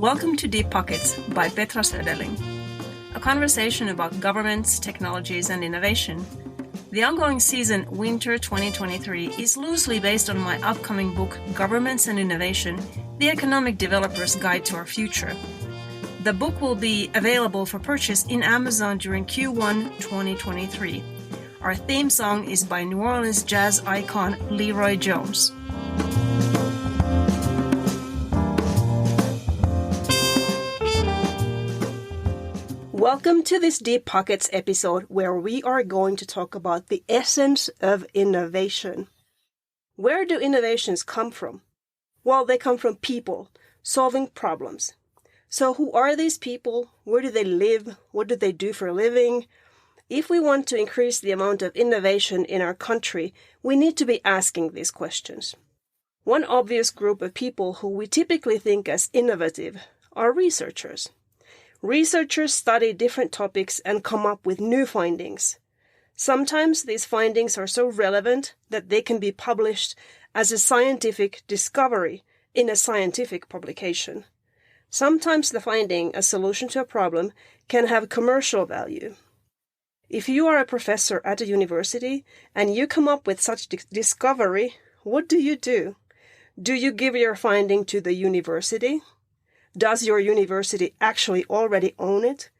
Welcome to Deep Pockets by Petra Söderling, a conversation about governments, technologies, and innovation. The ongoing season, Winter 2023, is loosely based on my upcoming book, Governments and Innovation, The Economic Developer's Guide to Our Future. The book will be available for purchase in Amazon during Q1 2023. Our theme song is by New Orleans jazz icon Leroy Jones. Welcome to this Deep Pockets episode where we are going to talk about the essence of innovation. Where do innovations come from? Well, they come from people solving problems. So who are these people? Where do they live? What do they do for a living? If we want to increase the amount of innovation in our country, we need to be asking these questions. One obvious group of people who we typically think as innovative are researchers. Researchers study different topics and come up with new findings. Sometimes these findings are so relevant that they can be published as a scientific discovery in a scientific publication. Sometimes the finding, a solution to a problem, can have commercial value. If you are a professor at a university and you come up with such discovery, what do? Do you give your finding to the university? Does your university actually already own it?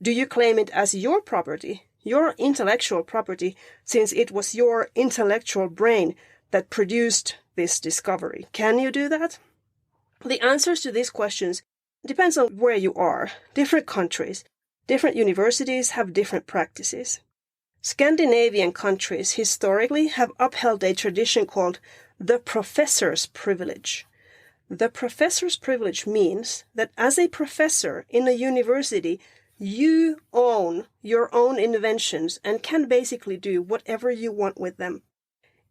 Do you claim it as your property, your intellectual property, since it was your intellectual brain that produced this discovery? Can you do that? The answers to these questions depends on where you are. Different countries, different universities have different practices. Scandinavian countries historically have upheld a tradition called the professor's privilege. The professor's privilege means that as a professor in a university, you own your own inventions and can basically do whatever you want with them,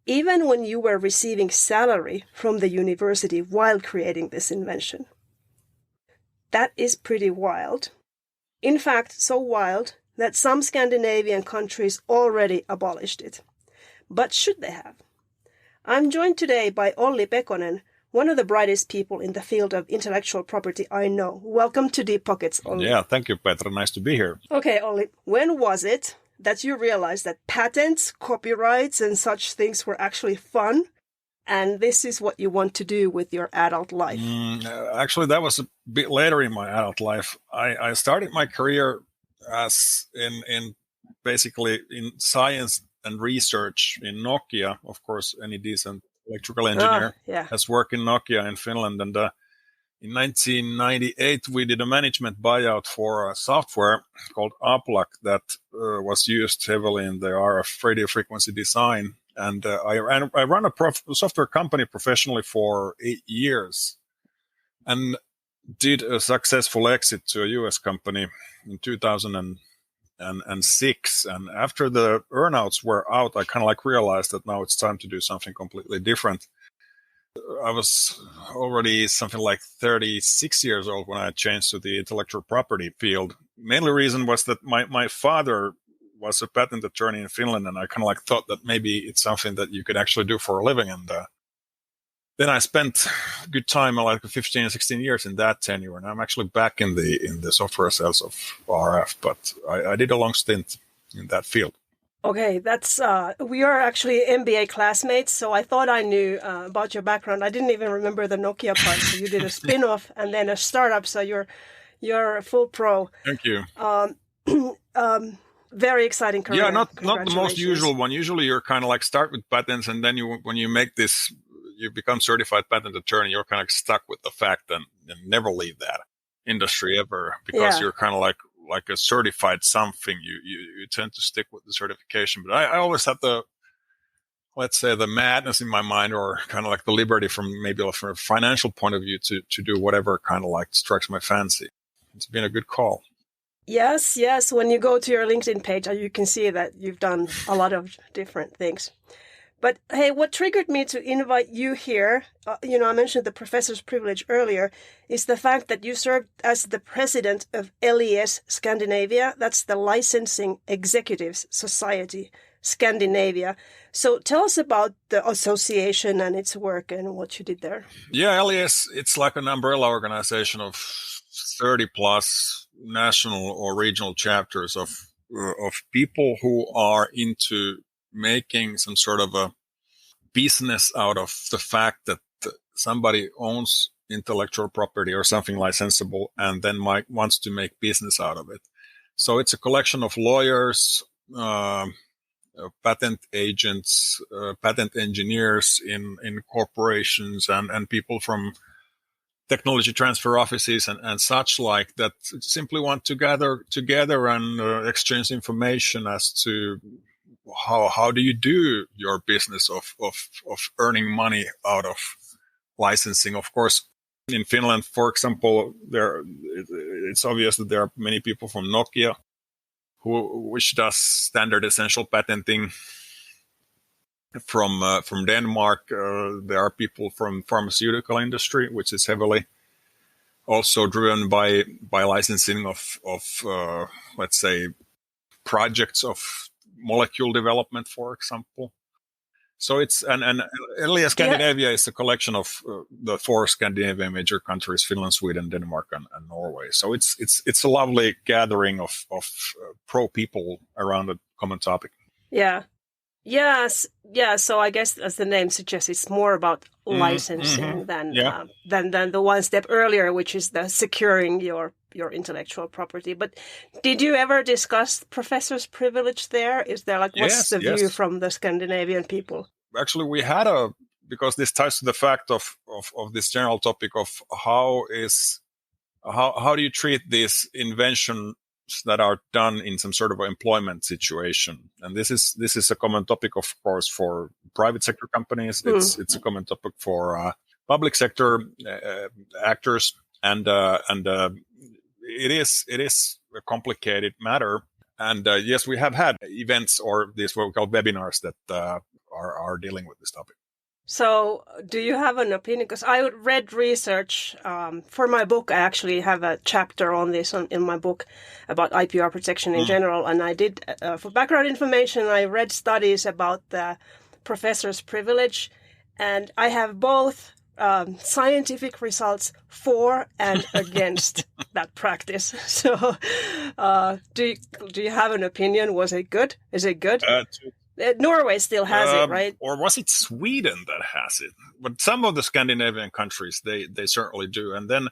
even when you were receiving salary from the university while creating this invention. That is pretty wild. In fact, so wild that some Scandinavian countries already abolished it. But should they have? I'm joined today by Olli Pekonen, one of the brightest people in the field of intellectual property I know. Welcome to Deep Pockets, Olli. Yeah, thank you, Petra. Nice to be here. Okay, Olli, when was it that you realized that patents, copyrights, and such things were actually fun, and this is what you want to do with your adult life? Actually, that was a bit later in my adult life. I started my career as in basically in science and research in Nokia. Of course, any decent electrical engineer has worked in Nokia in Finland. And in 1998, we did a management buyout for a software called Aplak that was used heavily in the RF radio frequency design. And I ran a software company professionally for 8 years and did a successful exit to a US company in 2006. And after the earnouts were out, I kind of realized that now it's time to do something completely different. I was already something like 36 years old when I changed to the intellectual property field. Mainly reason was that my father was a patent attorney in Finland, and I kind of thought that maybe it's something that you could actually do for a living. And then I spent a good time, 15, 16 years in that tenure, and I'm actually back in the software sales of RF, but I did a long stint in that field. Okay, that's we are actually MBA classmates, so I thought I knew about your background. I didn't even remember the Nokia part. So you did a spin-off and then a startup, so you're a full pro. Thank you. Very exciting career. Yeah, not the most usual one. Usually you're kind of start with patents, and then when you make this, you become certified patent attorney, you're kind of stuck with the fact and never leave that industry ever, because you're kind of like a certified something. You tend to stick with the certification. But I always had the madness in my mind, or kind of the liberty from a financial point of view to do whatever kind of strikes my fancy. It's been a good call. Yes. When you go to your LinkedIn page, you can see that you've done a lot of different things. But hey, what triggered me to invite you here, I mentioned the professor's privilege earlier, is the fact that you served as the president of LES Scandinavia. That's the Licensing Executives Society Scandinavia. So tell us about the association and its work and what you did there. Yeah, LES, it's like an umbrella organization of 30 plus national or regional chapters of people who are into making some sort of a business out of the fact that somebody owns intellectual property or something licensable and then wants to make business out of it. So it's a collection of lawyers, patent agents, patent engineers in corporations and people from technology transfer offices and such like that simply want to gather together and exchange information as to how do you do your business of earning money out of licensing. Of course, in Finland, for example, it's obvious that there are many people from Nokia which does standard essential patenting. From Denmark, there are people from pharmaceutical industry, which is heavily also driven by licensing of let's say projects of molecule development, for example. So it's and LES Scandinavia is a collection of the 4 Scandinavian major countries: Finland, Sweden, Denmark, and Norway. So it's a lovely gathering of pro people around a common topic. Yeah. Yes, yeah. So I guess, as the name suggests, it's more about licensing than the one step earlier, which is the securing your intellectual property. But did you ever discuss professor's privilege there? Is there what's the view from the Scandinavian people? Actually, we had because this ties to the fact of this general topic of how do you treat these inventions that are done in some sort of employment situation. And this is a common topic, of course, for private sector companies. It's a common topic for public sector actors, and it is a complicated matter. And yes, we have had events or these what we call webinars that are dealing with this topic. So do you have an opinion? Because I read research for my book. I actually have a chapter on this in my book about IPR protection in general. And I did, for background information, I read studies about the professor's privilege. And I have both scientific results for and against that practice. So do you have an opinion? Was it good? Is it good? Norway still has it, right? Or was it Sweden that has it? But some of the Scandinavian countries, they certainly do. And then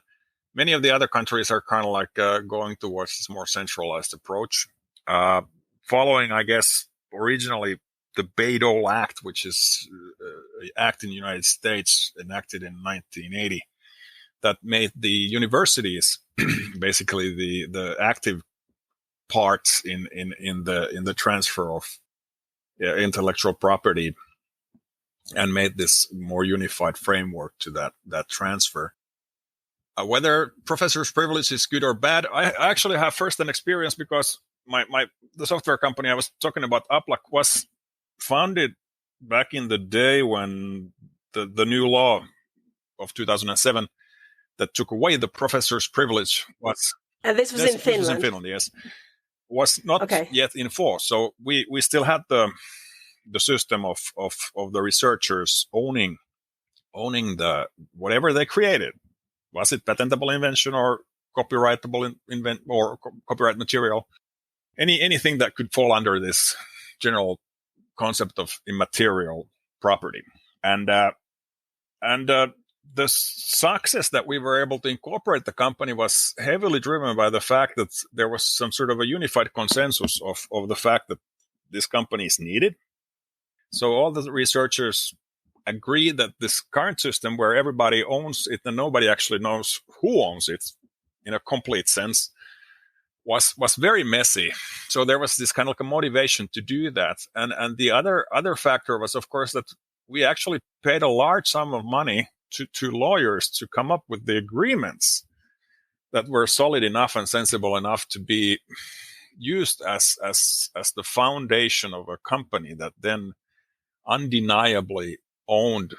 many of the other countries are kind of like going towards this more centralized approach, following, I guess, originally the Bayh-Dole Act, which is an act in the United States enacted in 1980 that made the universities basically the active parts in the transfer of intellectual property, and made this more unified framework to that transfer. Whether professor's privilege is good or bad, I actually have first-hand experience because the software company I was talking about, Uplak, was founded back in the day when the new law of 2007 that took away the professor's privilege was. And this was in Finland. This was in Finland, yes. Was not yet in force. So we still had the system of the researchers owning the whatever they created. Was it patentable invention or copyrightable or copyright material? Anything that could fall under this general concept of immaterial property. And the success that we were able to incorporate the company was heavily driven by the fact that there was some sort of a unified consensus of the fact that this company is needed. So all the researchers agree that this current system where everybody owns it and nobody actually knows who owns it in a complete sense was very messy. So there was this kind of like a motivation to do that. And the other factor was, of course, that we actually paid a large sum of money to lawyers to come up with the agreements that were solid enough and sensible enough to be used as the foundation of a company that then undeniably owned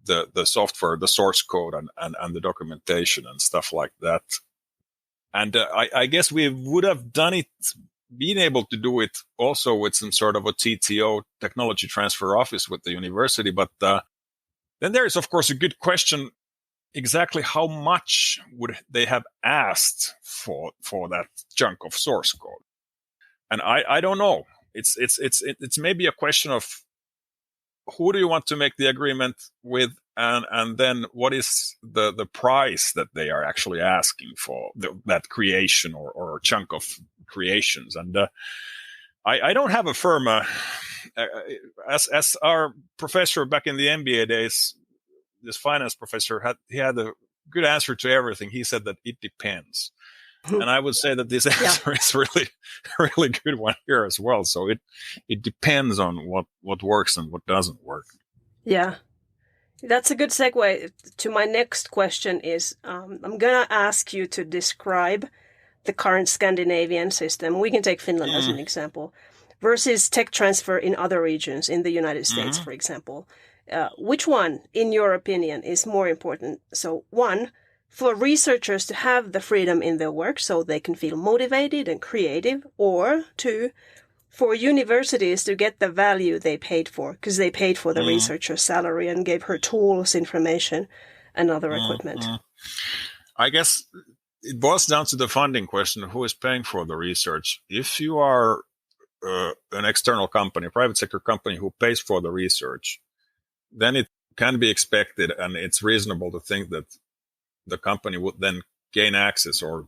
the software, the source code, and the documentation and stuff like that. And I guess we would have done it been able to do it also with some sort of a TTO, technology transfer office with the university. But then there is, of course, a good question. Exactly how much would they have asked for that chunk of source code? And I don't know. It's maybe a question of who do you want to make the agreement with, and then what is the price that they are actually asking for that creation or chunk of creations. And I don't have a firm as our professor back in the MBA days, this finance professor had a good answer to everything. He said that it depends. And I would say that this answer is really, really good one here as well. So it depends on what works and what doesn't work. Yeah, that's a good segue to my next question. Is I'm gonna ask you to describe the current Scandinavian system. We can take Finland as an example, versus tech transfer in other regions in the United States, for example. Which one, in your opinion, is more important? So, one, for researchers to have the freedom in their work so they can feel motivated and creative, or two, for universities to get the value they paid for, because they paid for the researcher's salary and gave her tools, information, and other equipment. I guess it boils down to the funding question: who is paying for the research? If you are an external company, a private sector company who pays for the research, then it can be expected, and it's reasonable to think that the company would then gain access or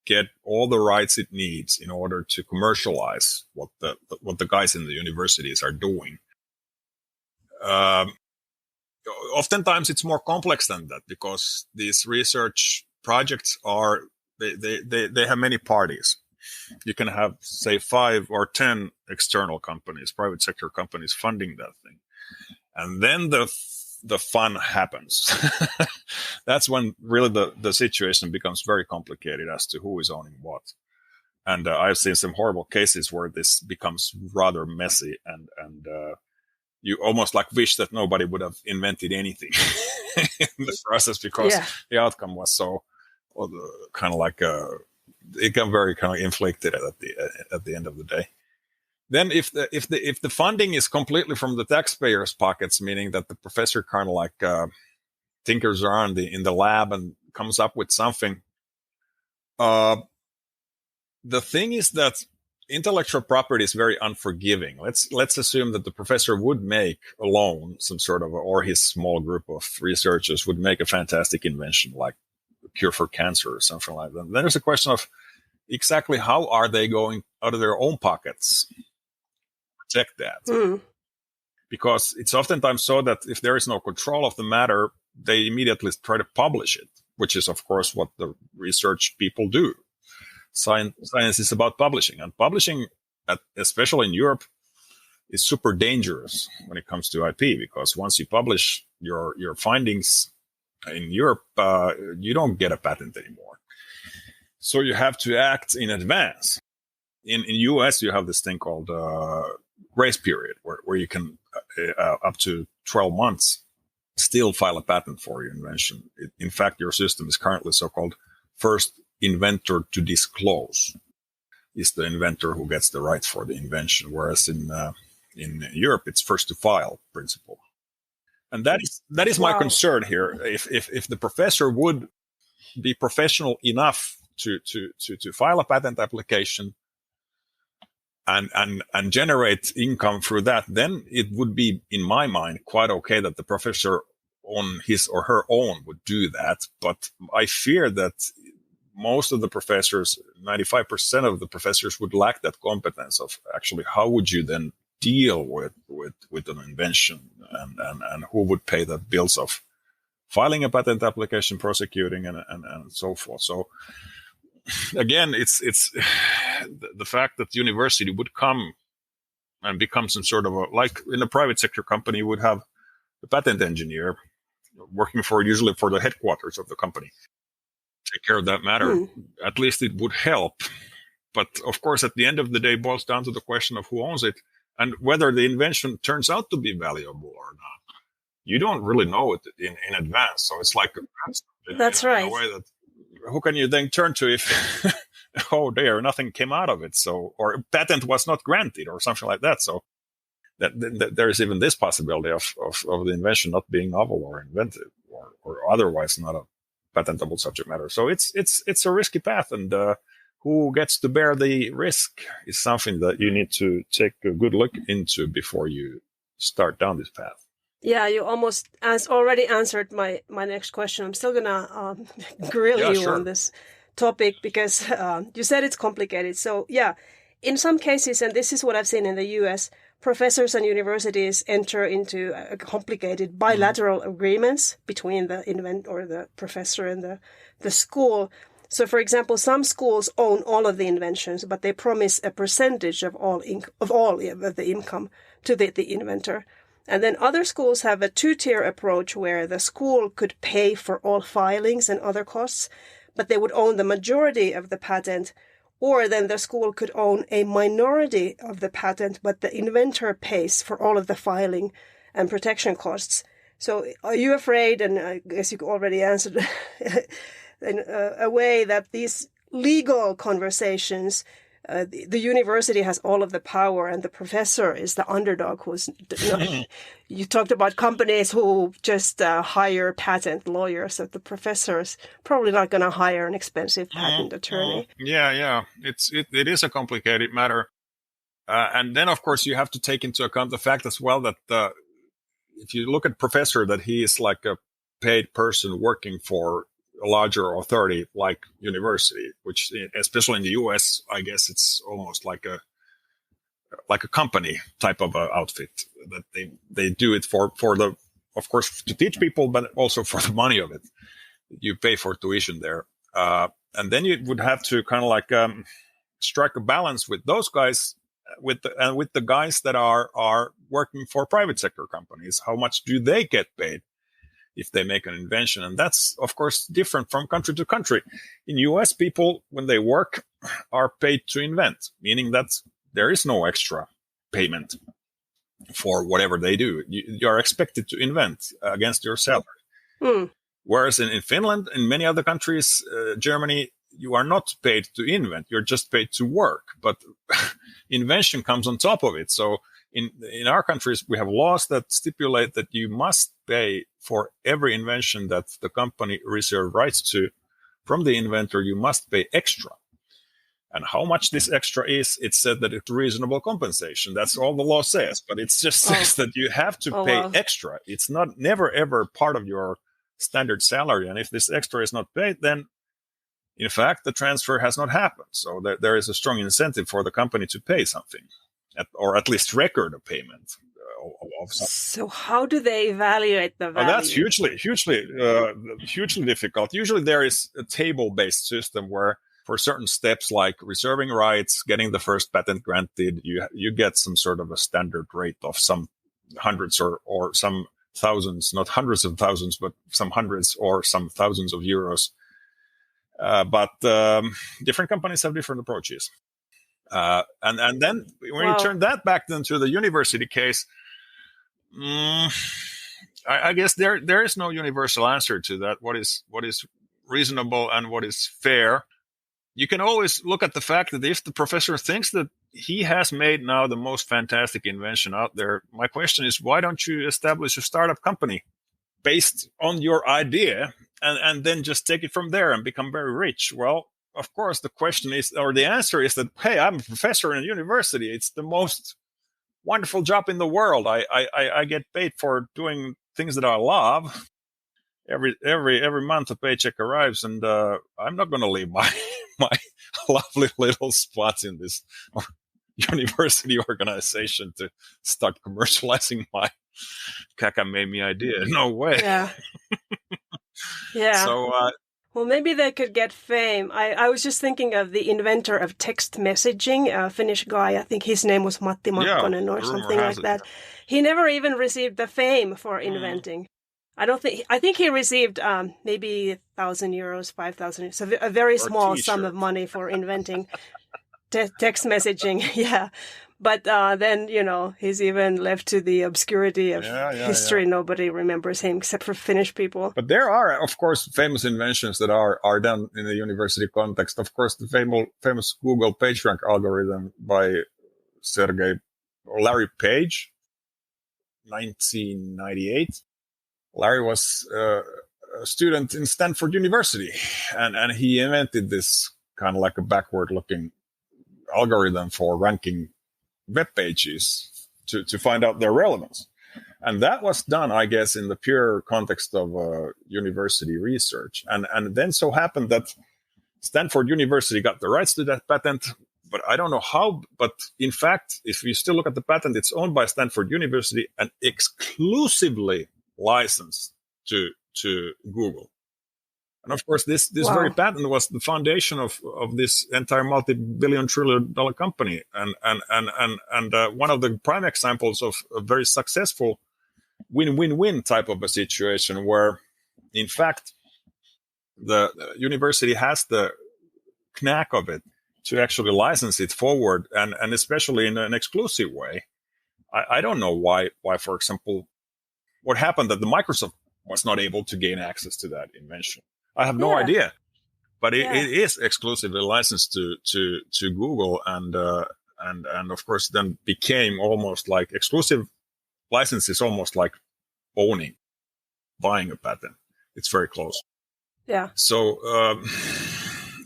get all the rights it needs in order to commercialize what the guys in the universities are doing. Oftentimes it's more complex than that, because these research projects they have many parties. You can have, say, 5 or 10 external companies, private sector companies funding that thing. And then the fun happens. That's when really the situation becomes very complicated as to who is owning what. And I've seen some horrible cases where this becomes rather messy, and you almost like wish that nobody would have invented anything in the process, because the outcome was so kind of like it got very kind of inflicted at the end of the day. Then if the funding is completely from the taxpayers' pockets, meaning that the professor kind of like tinkers around in the lab and comes up with something, the thing is that intellectual property is very unforgiving. Let's assume that the professor would make alone some sort of, or his small group of researchers would make a fantastic invention like a cure for cancer or something like that. Then there's a question of exactly how are they going out of their own pockets protect that, because it's oftentimes so that if there is no control of the matter, they immediately try to publish it, which is of course what the research people do. Science is about publishing, and publishing, especially in Europe, is super dangerous when it comes to IP, because once you publish your findings in Europe, you don't get a patent anymore. So you have to act in advance. In US, you have this thing called grace period, where you can up to 12 months still file a patent for your invention. In fact, your system is currently so-called first inventor to disclose. Is the inventor who gets the rights for the invention, whereas in Europe it's first to file principle. And that is my concern here. If the professor would be professional enough to file a patent application and generate income through that, then it would be, in my mind, quite okay that the professor on his or her own would do that. But I fear that most of the professors, 95% of the professors, would lack that competence of actually how would you then deal with an invention, and who would pay the bills of filing a patent application, prosecuting, and so forth. So again, it's the fact that the university would come and become some sort of like in a private sector company, would have the patent engineer working usually for the headquarters of the company take care of that matter. At least it would help. But of course, at the end of the day, it boils down to the question of who owns it and whether the invention turns out to be valuable or not. You don't really know it in advance. So it's like that's right. In a way that, who can you then turn to if oh dear, nothing came out of it. So, or a patent was not granted or something like that. So that there is even this possibility of the invention not being novel or inventive or otherwise not a patentable subject matter. So it's a risky path, and who gets to bear the risk is something that you need to take a good look into before you start down this path. Yeah, you almost already answered my next question. I'm still gonna grill you on this topic because you said it's complicated. So yeah, in some cases, and this is what I've seen in the US, professors and universities enter into complicated bilateral agreements between the professor and the school. So, for example, some schools own all of the inventions, but they promise a percentage of all of the income to the inventor. And then other schools have a two-tier approach where the school could pay for all filings and other costs, but they would own the majority of the patent, or then the school could own a minority of the patent, but the inventor pays for all of the filing and protection costs. So are you afraid, and I guess you already answered in a way, that these legal conversations, the university has all of the power and the professor is the underdog who's, you talked about companies who just hire patent lawyers, so the professor is probably not going to hire an expensive patent attorney. Yeah. It is a complicated matter. And then, of course, you have to take into account the fact as well that if you look at professor, that he is like a paid person working for a larger authority like university, which especially in the US, I guess it's almost like a company type of outfit that they do it for the, of course, to teach people, but also for the money of it. You pay for tuition there. And then you would have to kind of like strike a balance with those guys, with the guys that are working for private sector companies. How much do they get paid if they make an invention? And that's, of course, different from country to country. In US, people, when they work, are paid to invent, meaning that there is no extra payment for whatever they do. You are expected to invent against your salary. Whereas in Finland, in many other countries, Germany, you are not paid to invent. You're just paid to work. But invention comes on top of it. So in our countries, we have laws that stipulate that you must pay for every invention that the company reserve rights to from the inventor. You must pay extra. And how much this extra is, it's said that it's reasonable compensation. That's all the law says. But it just says that you have to pay extra. It's never ever part of your standard salary. And if this extra is not paid, then in fact, the transfer has not happened. So there is a strong incentive for the company to pay something, or at least record a payment of something. So how do they evaluate the value? That's hugely difficult. Usually there is a table-based system where for certain steps like reserving rights, getting the first patent granted, you get some sort of a standard rate of some hundreds or some thousands, not hundreds of thousands, but some hundreds or some thousands of euros. But different companies have different approaches. And then when you turn that back then to the university case, I guess there is no universal answer to that. What is reasonable and what is fair? You can always look at the fact that if the professor thinks that he has made now the most fantastic invention out there, my question is, why don't you establish a startup company based on your idea and then just take it from there and become very rich? Well, of course, the question is, or the answer is that, hey, I'm a professor in a university. It's the most wonderful job in the world. I get paid for doing things that I love. Every month a paycheck arrives, and I'm not going to leave my lovely little spots in this university organization to start commercializing my cacamamie idea. No way. Yeah. Yeah. So, well, maybe they could get fame. I was just thinking of the inventor of text messaging, a Finnish guy. I think his name was Matti Makkonen or something like that. He never even received the fame for inventing. I think he received maybe 1,000 euros, 5,000. So a very small sum of money for inventing text messaging. Yeah. But then, he's even left to the obscurity of history. Yeah. Nobody remembers him except for Finnish people. But there are, of course, famous inventions that are done in the university context. Of course, the famous Google PageRank algorithm by Larry Page, 1998. Larry was a student in Stanford University, and he invented this kind of like a backward-looking algorithm for ranking web pages to find out their relevance. And that was done, I guess, in the pure context of university research. And then so happened that Stanford University got the rights to that patent, but I don't know how. But in fact, if you still look at the patent, it's owned by Stanford University and exclusively licensed to Google. And of course, this very patent was the foundation of this entire multi-billion-trillion-dollar company, and one of the prime examples of a very successful win-win-win type of a situation, where, in fact, the university has the knack of it to actually license it forward, and especially in an exclusive way. I don't know why, for example, what happened that the Microsoft was not able to gain access to that invention. I have no idea, but it is exclusively licensed to Google, and of course then became almost like exclusive license is almost like buying a patent. It's very close. Yeah. So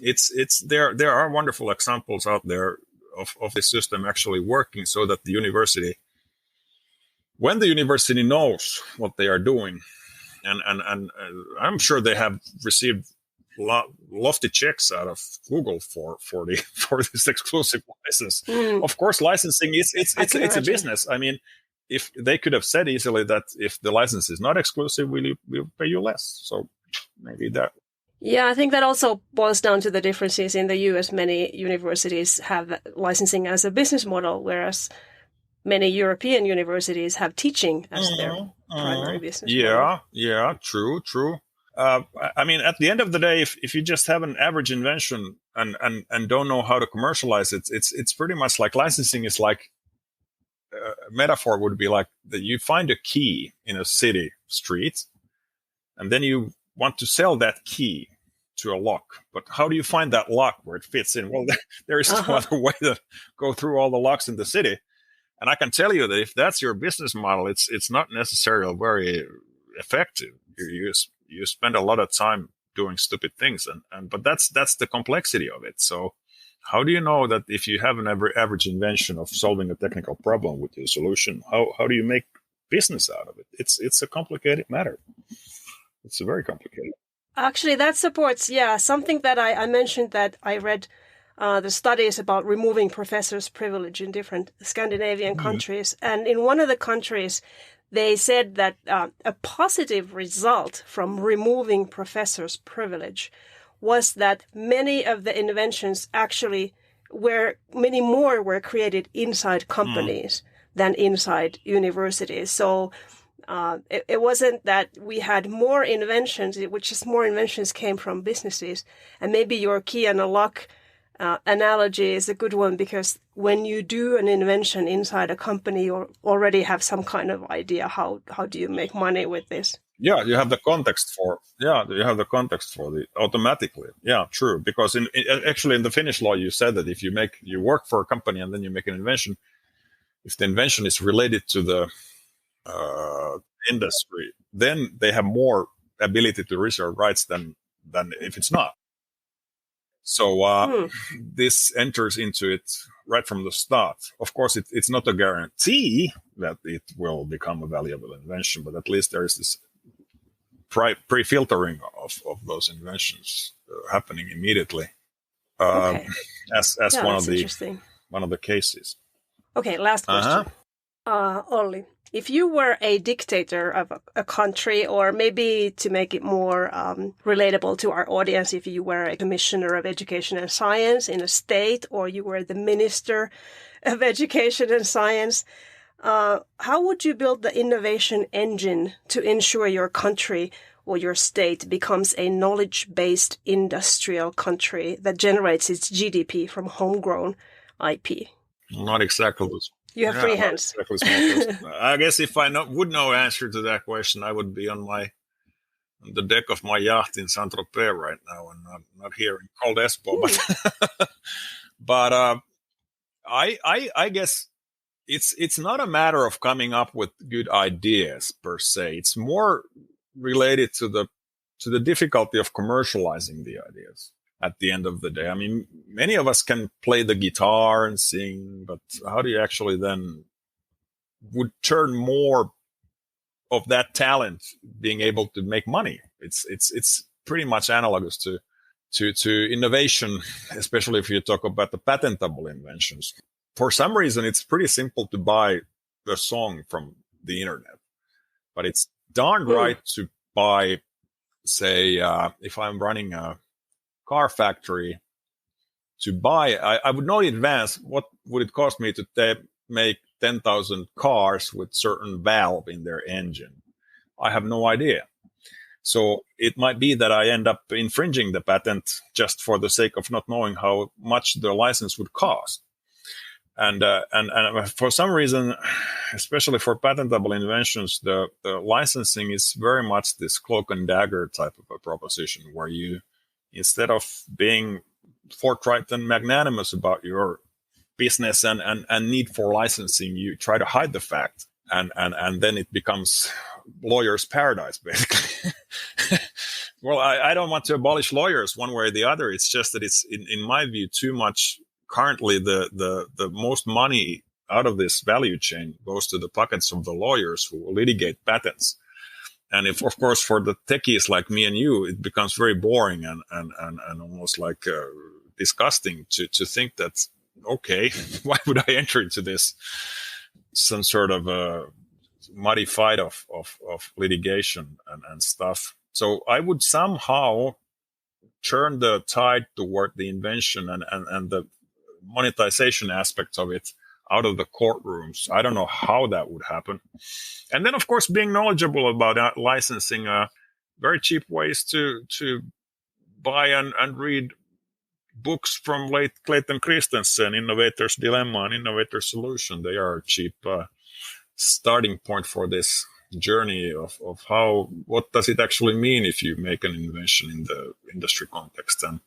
it's there are wonderful examples out there of the system actually working, so that the university, when the university knows what they are doing. And I'm sure they have received lofty checks out of Google for this exclusive license. Of course, licensing it's a business. I mean, if they could have said easily that if the license is not exclusive, we'll pay you less. So maybe that. Yeah, I think that also boils down to the differences in the US. Many universities have licensing as a business model, whereas many European universities have teaching as their primary business model. Yeah, true. I mean, at the end of the day, if you just have an average invention and don't know how to commercialize it, it's pretty much like licensing is like a metaphor would be like that you find a key in a city street, and then you want to sell that key to a lock. But how do you find that lock where it fits in? Well, there is no other way to go through all the locks in the city. And I can tell you that if that's your business model, it's not necessarily very effective. You spend a lot of time doing stupid things, but that's the complexity of it. So how do you know that if you have an average invention of solving a technical problem with your solution, how do you make business out of it? It's a complicated matter. It's a very complicated. Actually, that supports something that I mentioned, that I read. The studies about removing professors' privilege in different Scandinavian countries. And in one of the countries, they said that a positive result from removing professors' privilege was that many of the inventions actually many more were created inside companies than inside universities. So it wasn't that we had more inventions, more inventions came from businesses. And maybe your key and a lock analogy is a good one, because when you do an invention inside a company, you already have some kind of idea how do you make money with this. Yeah, you have the context for the automatically. Yeah, true. Because actually in the Finnish law, you said that if you work for a company and then you make an invention, if the invention is related to the industry, then they have more ability to reserve rights than if it's not. So this enters into it right from the start. Of course, it's not a guarantee that it will become a valuable invention, but at least there is this pre-filtering of those inventions happening immediately as one of the cases. Okay, last question. Olli, if you were a dictator of a country, or maybe to make it more relatable to our audience, if you were a commissioner of education and science in a state, or you were the minister of education and science, how would you build the innovation engine to ensure your country or your state becomes a knowledge-based industrial country that generates its GDP from homegrown IP? Not exactly. You have free hands. Exactly small. I guess if I would know answer to that question, I would be on the deck of my yacht in Saint-Tropez right now, and not here in cold Espoo. But I guess it's not a matter of coming up with good ideas per se. It's more related to the difficulty of commercializing the ideas at the end of the day. I mean, many of us can play the guitar and sing, but how do you actually then would turn more of that talent being able to make money? It's pretty much analogous to innovation, especially if you talk about the patentable inventions. For some reason, it's pretty simple to buy a song from the internet, but it's darn right to buy, say, if I'm running a car factory, to buy, I would know in advance what would it cost me to make 10,000 cars with certain valve in their engine. I have no idea. So it might be that I end up infringing the patent just for the sake of not knowing how much the license would cost. And for some reason, especially for patentable inventions, the licensing is very much this cloak and dagger type of a proposition, where you, instead of being forthright and magnanimous about your business and need for licensing, you try to hide the fact, and then it becomes lawyer's paradise, basically. Well, I don't want to abolish lawyers one way or the other. It's just that it's, in my view, too much. Currently, the most money out of this value chain goes to the pockets of the lawyers who litigate patents. And if, of course, for the techies like me and you, it becomes very boring and almost like disgusting to think that, okay, why would I enter into this some sort of a muddy fight of litigation and stuff? So I would somehow turn the tide toward the invention and the monetization aspects of it out of the courtrooms. I don't know how that would happen. And then, of course, being knowledgeable about licensing, very cheap ways to buy and read books from Clayton Christensen, Innovator's Dilemma and Innovator's Solution. They are a cheap starting point for this journey of what does it actually mean if you make an invention in the industry context, and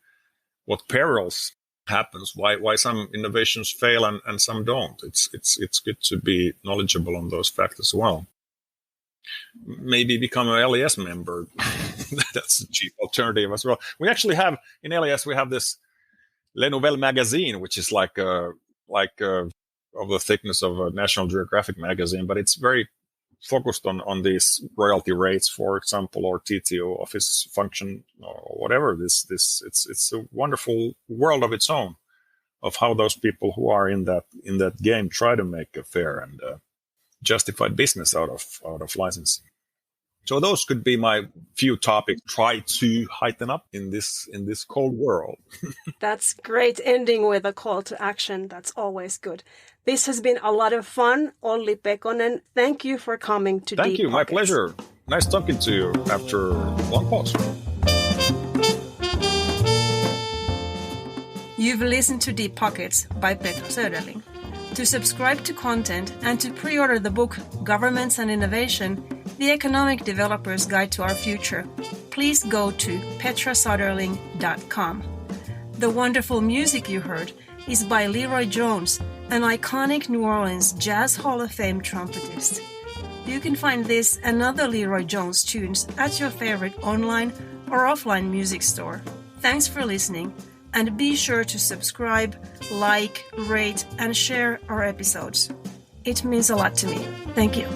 what perils happens, why some innovations fail and some don't. It's good to be knowledgeable on those facts as well. Maybe become an LES member. That's a cheap alternative as well. We actually have in LES, we have this Les Nouvelles magazine, which is like of the thickness of a National Geographic magazine, but it's very focused on these royalty rates, for example, or TTO office function or whatever. It's a wonderful world of its own, of how those people who are in that game try to make a fair and justified business out of licensing. So those could be my few topics. Try to heighten up in this cold world. That's great, ending with a call to action. That's always good. This has been a lot of fun. Olli Pekonen, thank you for coming to Thank Deep you. Pockets. My pleasure. Nice talking to you after a long pause. You've listened to Deep Pockets by Petra Söderling. To subscribe to content and to pre-order the book Governments and Innovation, The Economic Developer's Guide to Our Future, please go to petrasoderling.com. The wonderful music you heard is by Leroy Jones, an iconic New Orleans Jazz Hall of Fame trumpetist. You can find this and other Leroy Jones tunes at your favorite online or offline music store. Thanks for listening, and be sure to subscribe, like, rate, and share our episodes. It means a lot to me. Thank you.